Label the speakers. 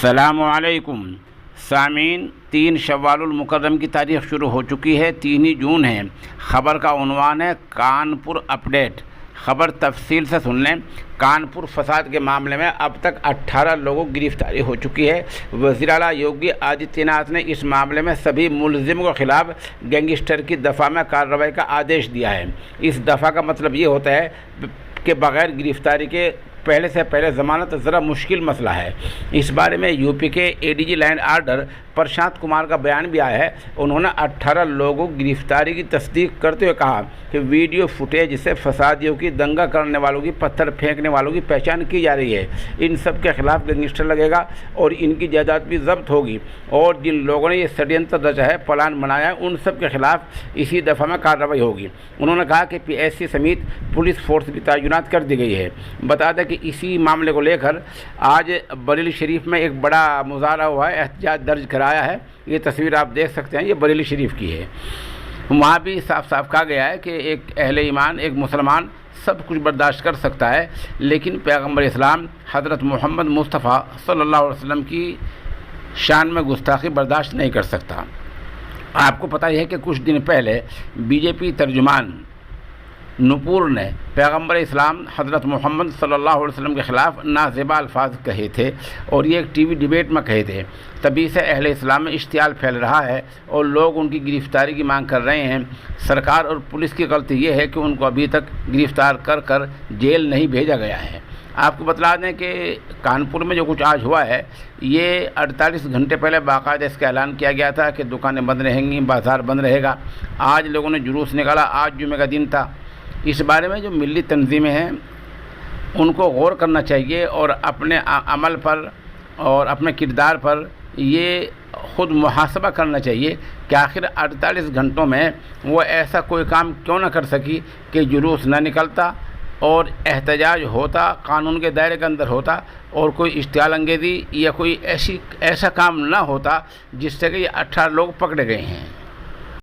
Speaker 1: السلام علیکم سامعین، 3 شوال المکرم کی تاریخ شروع ہو چکی ہے۔ 3 ہی جون ہے۔ خبر کا عنوان ہے کانپور اپڈیٹ۔ خبر تفصیل سے سن لیں۔ کانپور فساد کے معاملے میں اب تک 18 لوگوں کی گرفتاری ہو چکی ہے۔ وزیر اعلیٰ یوگی آدتیہ ناتھ نے اس معاملے میں سبھی ملزموں کے خلاف گینگسٹر کی دفعہ میں کارروائی کا آدیش دیا ہے۔ اس دفعہ کا مطلب یہ ہوتا ہے کہ بغیر گرفتاری کے پہلے سے پہلے ضمانت ذرا مشکل مسئلہ ہے۔ اس بارے میں یو پی کے A D G land order Prashant Kumar کا بیان بھی آیا ہے۔ انہوں نے 18 لوگوں کی گرفتاری کی تصدیق کرتے ہوئے کہا کہ ویڈیو فوٹیج سے فسادیوں کی، دنگا کرنے والوں کی، پتھر پھینکنے والوں کی پہچان کی جا رہی ہے۔ ان سب کے خلاف گینگسٹر لگے گا اور ان کی جائیداد بھی ضبط ہوگی، اور جن لوگوں نے یہ ષڈینتر رچا ہے، پلان بنایا ہے، ان سب کے خلاف اسی دفعہ میں کارروائی ہوگی۔ انہوں نے کہا کہ پی ایس سی سمیت پولیس فورس بھی تعینات کر دی گئی ہے۔ بتا دیں کہ اسی معاملے کو لے کر آج بریلی شریف میں ایک بڑا مظاہرہ ہوا ہے، احتجاج درج کرایا ہے۔ یہ تصویر آپ دیکھ سکتے ہیں، یہ بریلی شریف کی ہے۔ وہاں بھی صاف صاف کہا گیا ہے کہ ایک اہل ایمان، ایک مسلمان سب کچھ برداشت کر سکتا ہے، لیکن پیغمبر اسلام حضرت محمد مصطفیٰ صلی اللہ علیہ وسلم کی شان میں گستاخی برداشت نہیں کر سکتا۔ آپ کو پتہ ہی ہے کہ کچھ دن پہلے بی جے پی ترجمان نپور نے پیغمبر اسلام حضرت محمد صلی اللہ علیہ وسلم کے خلاف نازیبا الفاظ کہے تھے، اور یہ ایک ٹی وی ڈیبیٹ میں کہے تھے۔ تبھی سے اہل اسلام میں اشتعال پھیل رہا ہے اور لوگ ان کی گرفتاری کی مانگ کر رہے ہیں۔ سرکار اور پولیس کی غلطی یہ ہے کہ ان کو ابھی تک گرفتار کر جیل نہیں بھیجا گیا ہے۔ آپ کو بتلا دیں کہ کانپور میں جو کچھ آج ہوا ہے، یہ 48 گھنٹے پہلے باقاعدہ اس کا اعلان کیا گیا تھا کہ دکانیں بند رہیں گی، بازار بند رہے گا۔ آج لوگوں نے جلوس نکالا، آج جمعہ کا دن تھا۔ اس بارے میں جو ملی تنظیمیں ہیں ان کو غور کرنا چاہیے، اور اپنے عمل پر اور اپنے کردار پر یہ خود محاسبہ کرنا چاہیے کہ آخر 48 گھنٹوں میں وہ ایسا کوئی کام کیوں نہ کر سکی کہ جلوس نہ نکلتا اور احتجاج ہوتا، قانون کے دائرے کے اندر ہوتا، اور کوئی اشتعال انگیزی یا کوئی ایسا کام نہ ہوتا جس سے کہ یہ 18 لوگ پکڑے گئے ہیں۔